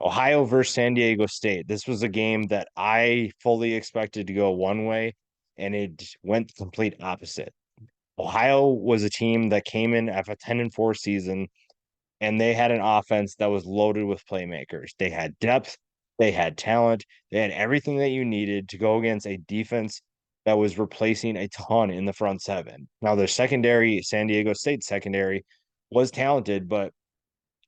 Ohio versus San Diego State. This was a game that I fully expected to go one way, and it went the complete opposite. Ohio was a team that came in after a 10-4 season, and they had an offense that was loaded with playmakers. They had depth, they had talent, they had everything that you needed to go against a defense that was replacing a ton in the front seven. Now, their secondary, San Diego State secondary, was talented, but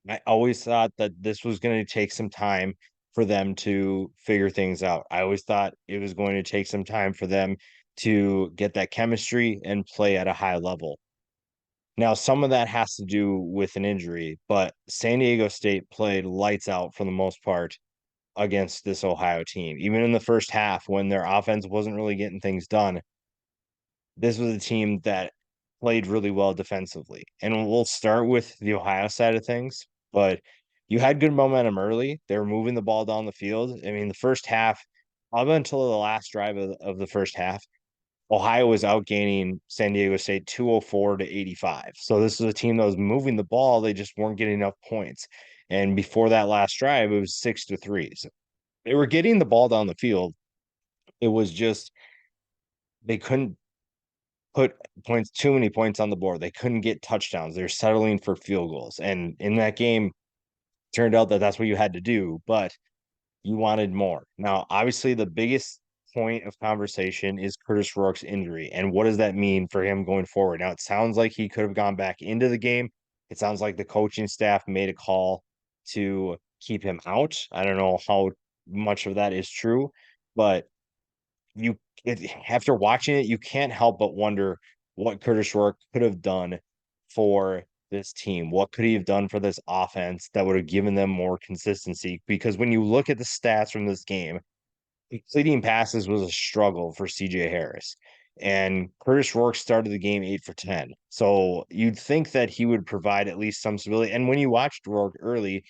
I always thought that this was going to take some time for them to figure things out. I always thought it was going to take some time for them to get that chemistry and play at a high level. Now, some of that has to do with an injury, but San Diego State played lights out for the most part against this Ohio team. Even in the first half, when their offense wasn't really getting things done, this was a team that played really well defensively. And we'll start with the Ohio side of things, but you had good momentum early. They were moving the ball down the field. I mean, the first half, up until the last drive of the first half, Ohio was outgaining San Diego State 204 to 85. So this was a team that was moving the ball. They just weren't getting enough points. And before that last drive, it was 6-3. So they were getting the ball down the field. It was just they couldn't put too many points on the board. They couldn't get touchdowns. They're settling for field goals. And in that game, turned out that that's what you had to do, but you wanted more. Now, obviously, the biggest point of conversation is Curtis Rourke's injury. And what does that mean for him going forward? Now, it sounds like he could have gone back into the game. It sounds like the coaching staff made a call to keep him out. I don't know how much of that is true, but you after watching it, you can't help but wonder what Curtis Rourke could have done for this team. What could he have done for this offense that would have given them more consistency? Because when you look at the stats from this game, completing passes was a struggle for CJ Harris. And Curtis Rourke started the game 8 for 10. So you'd think that he would provide at least some stability. And when you watched Rourke early,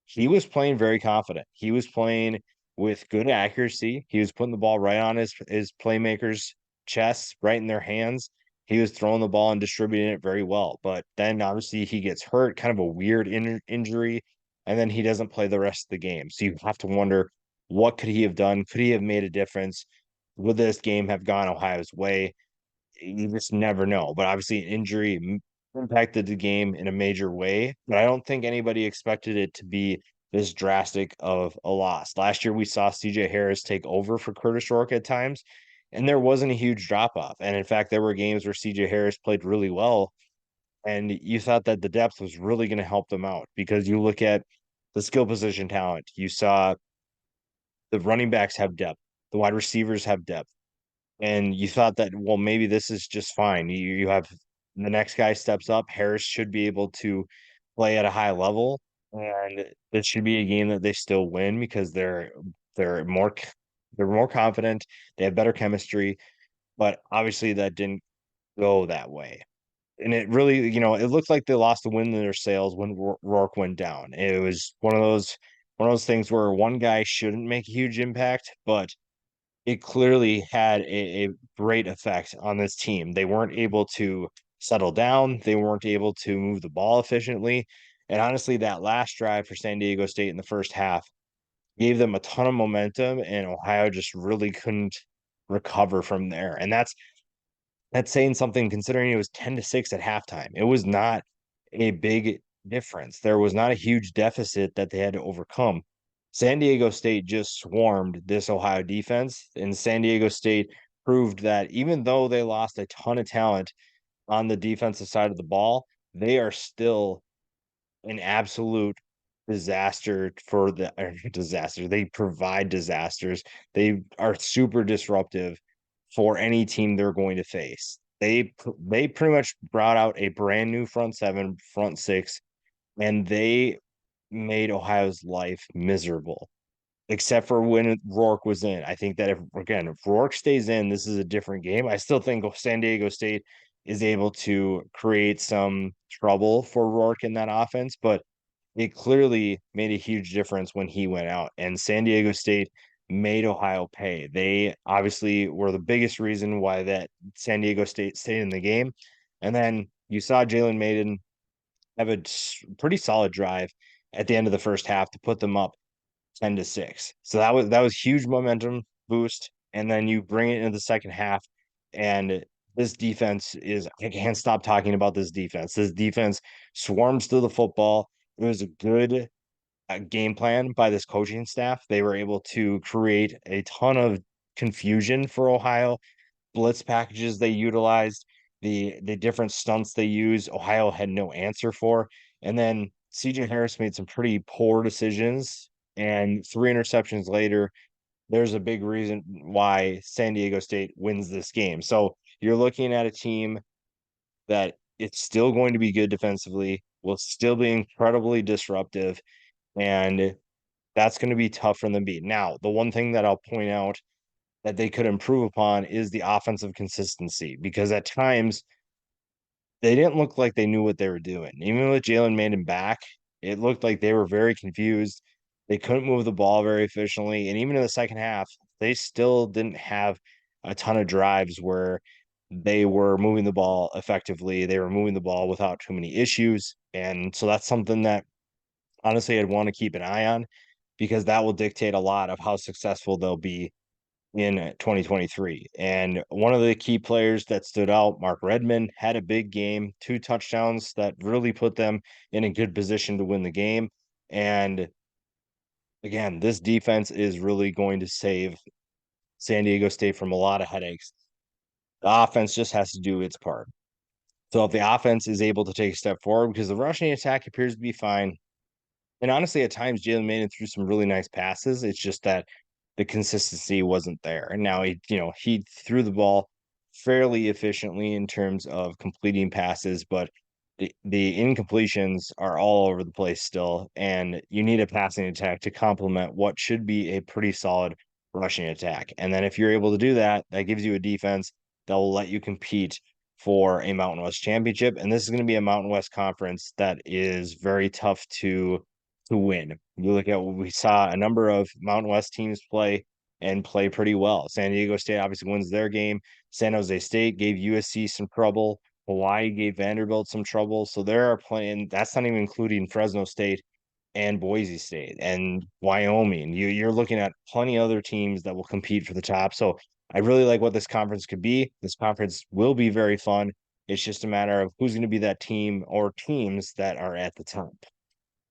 he was playing very confident. He was playing with good accuracy. He was putting the ball right on his playmakers' chests, right in their hands. He was throwing the ball and distributing it very well. But then obviously he gets hurt, kind of a weird injury, and then he doesn't play the rest of the game. So you have to wonder, what could he have done? Could he have made a difference? Would this game have gone Ohio's way? You just never know. But obviously, injury impacted the game in a major way. But I don't think anybody expected it to be this drastic of a loss. Last year, we saw CJ Harris take over for Curtis Rourke at times, and there wasn't a huge drop off. And in fact, there were games where CJ Harris played really well, and you thought that the depth was really going to help them out because you look at the skill position talent. You saw the running backs have depth, the wide receivers have depth, and you thought that, well, maybe this is just fine. You have the next guy steps up. Harris should be able to play at a high level, and this should be a game that they still win because they're more they're more confident. They have better chemistry, but obviously that didn't go that way. And it really, it looked like they lost the wind in their sails when Rourke went down. It was one of those things where one guy shouldn't make a huge impact, but it clearly had a great effect on this team. They weren't able to settle down. They weren't able to move the ball efficiently. And honestly, that last drive for San Diego State in the first half gave them a ton of momentum, and Ohio just really couldn't recover from there. And that's saying something considering it was 10-6 at halftime. It was not a big difference. There was not a huge deficit that they had to overcome. San Diego State just swarmed this Ohio defense, and San Diego State proved that even though they lost a ton of talent on the defensive side of the ball, they are still an absolute disaster for the disaster. They provide disasters. They are super disruptive for any team they're going to face. They pretty much brought out a brand new front seven, front six, and they made Ohio's life miserable. Except for when Rourke was in. I think that if Rourke stays in, this is a different game. I still think San Diego State is able to create some trouble for Rourke in that offense, but it clearly made a huge difference when he went out. And San Diego State made Ohio pay. They obviously were the biggest reason why that San Diego State stayed in the game. And then you saw Jalen Maiden have a pretty solid drive at the end of the first half to put them up 10-6. So that was huge momentum boost. And then you bring it into the second half, and this defense is I can't stop talking about this defense. This defense swarms through the football. It was a good game plan by this coaching staff. They were able to create a ton of confusion for Ohio. Blitz packages they utilized, the different stunts they used, Ohio had no answer for. And then CJ Harris made some pretty poor decisions. And three interceptions later, there's a big reason why San Diego State wins this game. So you're looking at a team that it's still going to be good defensively, will still be incredibly disruptive, and that's going to be tough for them to beat. Now, the one thing that I'll point out that they could improve upon is the offensive consistency, because at times they didn't look like they knew what they were doing. Even with Jalen Manning back, it looked like they were very confused. They couldn't move the ball very efficiently. And even in the second half, they still didn't have a ton of drives where they were moving the ball effectively. They were moving the ball without too many issues. And so that's something that honestly I'd want to keep an eye on, because that will dictate a lot of how successful they'll be in 2023. And one of the key players that stood out, Mark Redmond, had a big game, 2 touchdowns that really put them in a good position to win the game. And again, this defense is really going to save San Diego State from a lot of headaches. The offense just has to do its part. So if the offense is able to take a step forward, because the rushing attack appears to be fine, and honestly, at times Jalen Manning threw some really nice passes. It's just that the consistency wasn't there. And now he threw the ball fairly efficiently in terms of completing passes, but the incompletions are all over the place still. And you need a passing attack to complement what should be a pretty solid rushing attack. And then if you're able to do that, that gives you a defense that will let you compete for a Mountain West championship. And this is going to be a Mountain West conference that is very tough to win. You look at what we saw a number of Mountain West teams play and play pretty well. San Diego State obviously wins their game. San Jose State gave USC some trouble. Hawaii gave Vanderbilt some trouble. So there are playing, that's not even including Fresno State and Boise State and Wyoming. You're looking at plenty of other teams that will compete for the top. So I really like what this conference could be. This conference will be very fun. It's just a matter of who's going to be that team or teams that are at the top.